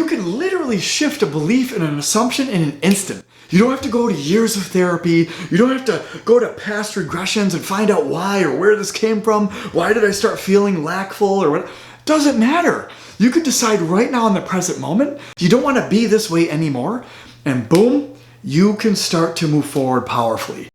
you can literally shift a belief and an assumption in an instant. You don't have to go to years of therapy. You don't have to go to past regressions and find out why or where this came from. Why did I start feeling lackful or what? Doesn't matter. You could decide right now in the present moment, you don't want to be this way anymore. And boom, you can start to move forward powerfully.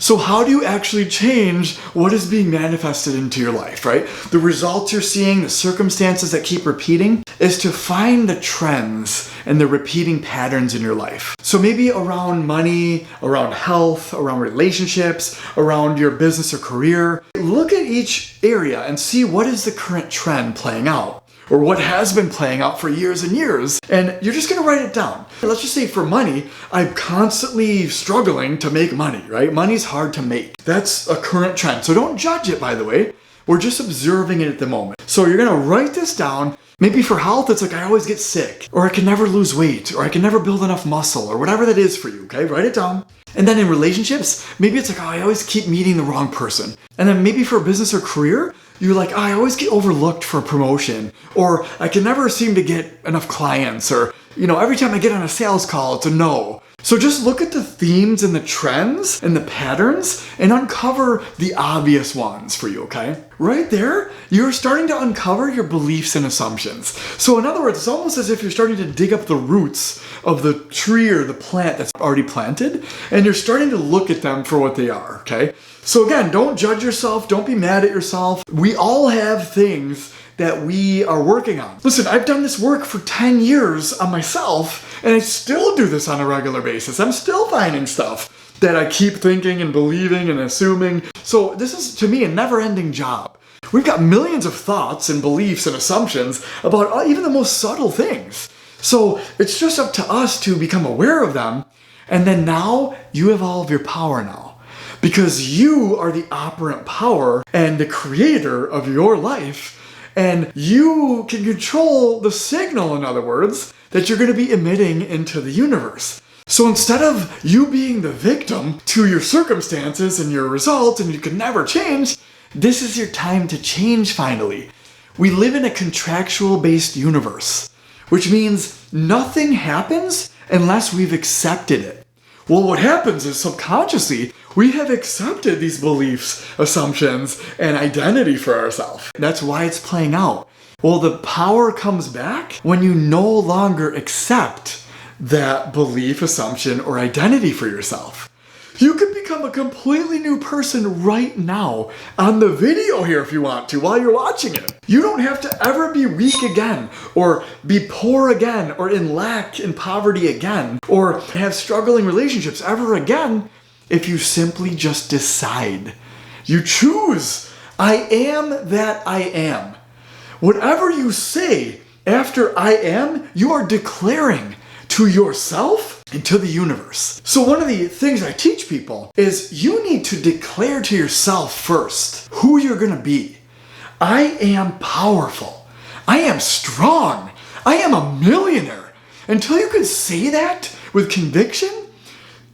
So how do you actually change what is being manifested into your life, right? The results you're seeing, the circumstances that keep repeating, is to find the trends and the repeating patterns in your life. So maybe around money, around health, around relationships, around your business or career. Look at each area and see what is the current trend playing out, or what has been playing out for years and years, and you're just gonna write it down. Let's just say for money, I'm constantly struggling to make money, right? Money's hard to make. That's a current trend. So don't judge it, by the way. We're just observing it at the moment. So you're gonna write this down. Maybe for health, it's like I always get sick, or I can never lose weight, or I can never build enough muscle, or whatever that is for you, okay? Write it down. And then in relationships, maybe it's like, oh, I always keep meeting the wrong person. And then maybe for business or career, you're like, oh, I always get overlooked for a promotion, or I can never seem to get enough clients, or, every time I get on a sales call, it's a no. So just look at the themes and the trends and the patterns and uncover the obvious ones for you, okay? Right there, you're starting to uncover your beliefs and assumptions. So in other words, it's almost as if you're starting to dig up the roots of the tree or the plant that's already planted, and you're starting to look at them for what they are, okay? So again, don't judge yourself, don't be mad at yourself. We all have things that we are working on. Listen, I've done this work for 10 years on myself, and I still do this on a regular basis. I'm still finding stuff that I keep thinking and believing and assuming. So this is, to me, a never-ending job. We've got millions of thoughts and beliefs and assumptions about even the most subtle things. So it's just up to us to become aware of them, and then now you have all of your power now. Because you are the operant power and the creator of your life, and you can control the signal, in other words, that you're going to be emitting into the universe. So instead of you being the victim to your circumstances and your results and you can never change, this is your time to change finally. We live in a contractual-based universe, which means nothing happens unless we've accepted it. Well, what happens is subconsciously, we have accepted these beliefs, assumptions, and identity for ourselves. That's why it's playing out. Well, the power comes back when you no longer accept that belief, assumption, or identity for yourself. You can become a completely new person right now on the video here if you want to while you're watching it. You don't have to ever be weak again, or be poor again, or in lack and poverty again, or have struggling relationships ever again if you simply just decide. You choose. I am that I am. Whatever you say after I am, you are declaring to yourself and to the universe. So one of the things I teach people is you need to declare to yourself first who you're gonna be. I am powerful. I am strong. I am a millionaire. Until you can say that with conviction,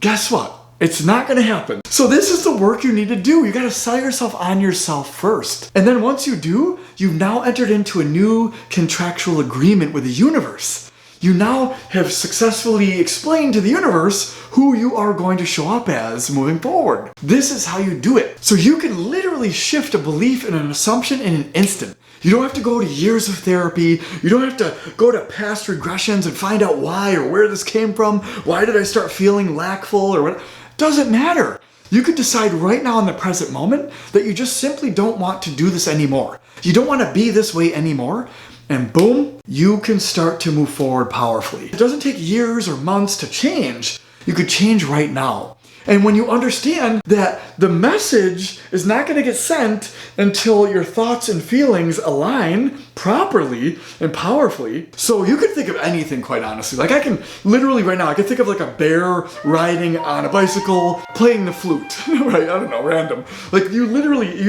guess what? It's not gonna happen. So this is the work you need to do. You gotta sell yourself on yourself first. And then once you do, you've now entered into a new contractual agreement with the universe. You now have successfully explained to the universe who you are going to show up as moving forward. This is how you do it. So you can literally shift a belief and an assumption in an instant. You don't have to go to years of therapy. You don't have to go to past regressions and find out why or where this came from. Why did I start feeling lackful or what? Doesn't matter. You could decide right now in the present moment that you just simply don't want to do this anymore. You don't want to be this way anymore. And boom, you can start to move forward powerfully. It doesn't take years or months to change. You could change right now. And when you understand that the message is not going to get sent until your thoughts and feelings align properly and powerfully. So you could think of anything, quite honestly. Like I can literally right now, I can think of like a bear riding on a bicycle, playing the flute, right? I don't know, random. Like you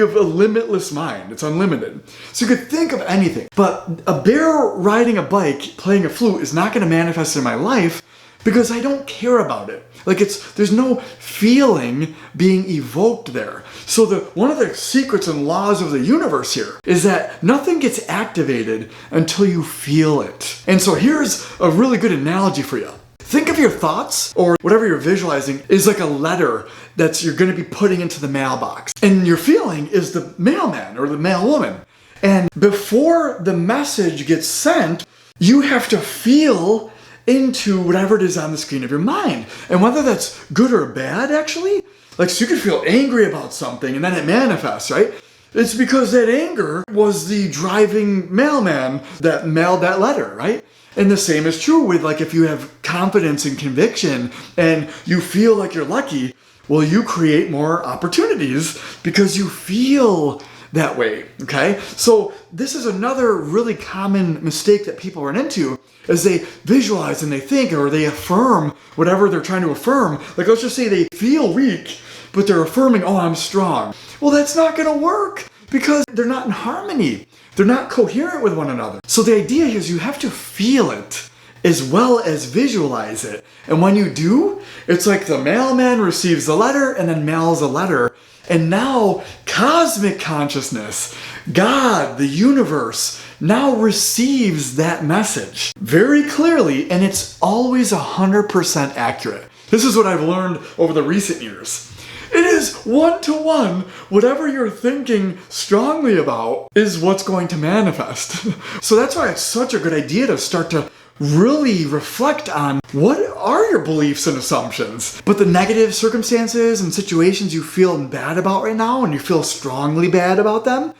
have a limitless mind. It's unlimited. So you could think of anything. But a bear riding a bike, playing a flute is not going to manifest in my life because I don't care about it. Like there's no feeling being evoked there. So one of the secrets and laws of the universe here is that nothing gets activated until you feel it. And so here's a really good analogy for you. Think of your thoughts or whatever you're visualizing is like a letter that you're going to be putting into the mailbox. And your feeling is the mailman or the mailwoman. And before the message gets sent, you have to feel into whatever it is on the screen of your mind. And whether that's good or bad, actually, like, so you could feel angry about something and then it manifests, right? It's because that anger was the driving mailman that mailed that letter, right? And the same is true with, like, if you have confidence and conviction and you feel like you're lucky, well, you create more opportunities because you feel that way, okay? So this is another really common mistake that people run into is they visualize and they think or they affirm whatever they're trying to affirm. Like, let's just say they feel weak, but they're affirming, oh, I'm strong. Well, that's not gonna work because they're not in harmony. They're not coherent with one another. So the idea here is you have to feel it as well as visualize it. And when you do, it's like the mailman receives the letter and then mails a letter. And now cosmic consciousness, God, the universe, now receives that message very clearly, and it's always 100% accurate. This is what I've learned over the recent years. It is 1-to-1. Whatever you're thinking strongly about is what's going to manifest. So that's why it's such a good idea to start to really reflect on what are your beliefs and assumptions. But the negative circumstances and situations you feel bad about right now and you feel strongly bad about them,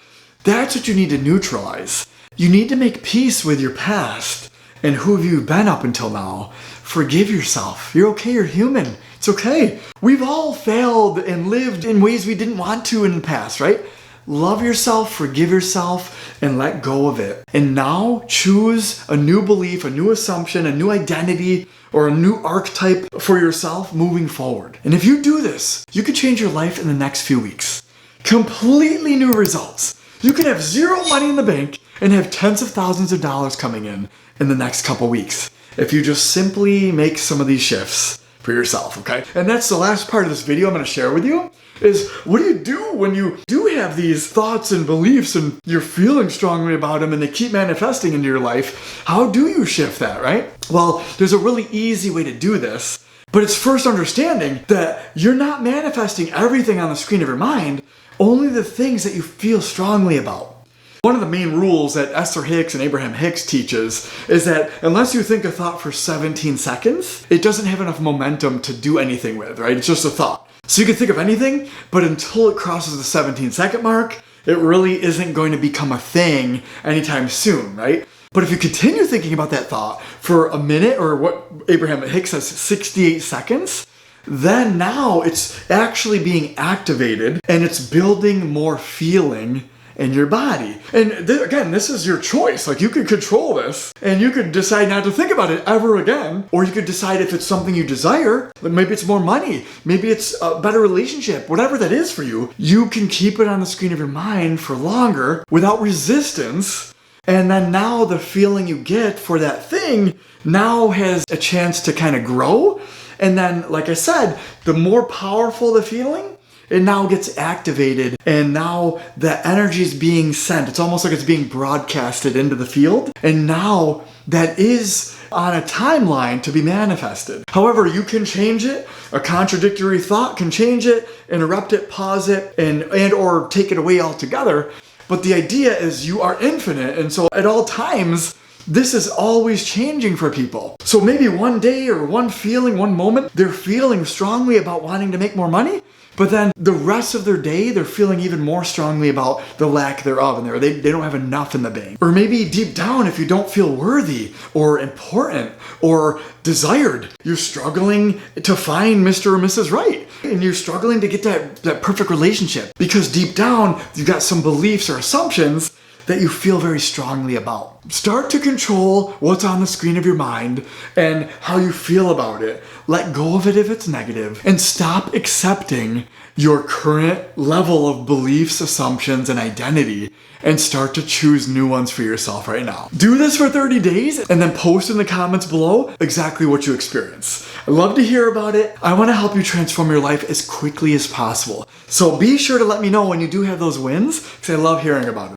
that's what you need to neutralize. You need to make peace with your past and who have you been up until now. Forgive yourself. You're okay, you're human. It's okay. We've all failed and lived in ways we didn't want to in the past, right? Love yourself, forgive yourself, and let go of it. And now choose a new belief, a new assumption, a new identity, or a new archetype for yourself moving forward. And if you do this, you can change your life in the next few weeks. Completely new results. You can have zero money in the bank and have tens of thousands of dollars coming in the next couple weeks if you just simply make some of these shifts for yourself, okay? And that's the last part of this video I'm going to share with you is what do you do when you do have these thoughts and beliefs and you're feeling strongly about them and they keep manifesting into your life? How do you shift that, right? Well, there's a really easy way to do this, but it's first understanding that you're not manifesting everything on the screen of your mind, only the things that you feel strongly about. One of the main rules that Esther Hicks and Abraham Hicks teaches is that unless you think a thought for 17 seconds, it doesn't have enough momentum to do anything with, right? It's just a thought. So you can think of anything, but until it crosses the 17-second mark, it really isn't going to become a thing anytime soon, right? But if you continue thinking about that thought for a minute, or what Abraham Hicks says, 68 seconds, then now it's actually being activated and it's building more feeling in your body. And again, this is your choice. Like, you could control this and you could decide not to think about it ever again, or you could decide if it's something you desire, like maybe it's more money, maybe it's a better relationship, whatever that is for you, you can keep it on the screen of your mind for longer without resistance. And then now the feeling you get for that thing now has a chance to kind of grow. And then, like I said, the more powerful the feeling, it now gets activated and now the energy is being sent. It's almost like it's being broadcasted into the field. And now that is on a timeline to be manifested. However, you can change it. A contradictory thought can change it, interrupt it, pause it, and or take it away altogether. But the idea is you are infinite. And so at all times, this is always changing for people. So maybe one day or one feeling, one moment, they're feeling strongly about wanting to make more money. But then the rest of their day, they're feeling even more strongly about the lack thereof, and they don't have enough in the bank. Or maybe deep down, if you don't feel worthy or important or desired, you're struggling to find Mr. or Mrs. Right. And you're struggling to get that perfect relationship because deep down, you've got some beliefs or assumptions that you feel very strongly about. Start to control what's on the screen of your mind and how you feel about it. Let go of it if it's negative, and stop accepting your current level of beliefs, assumptions, and identity, and start to choose new ones for yourself right now. Do this for 30 days and then post in the comments below exactly what you experience. I'd love to hear about it. I want to help you transform your life as quickly as possible. So be sure to let me know when you do have those wins, because I love hearing about it.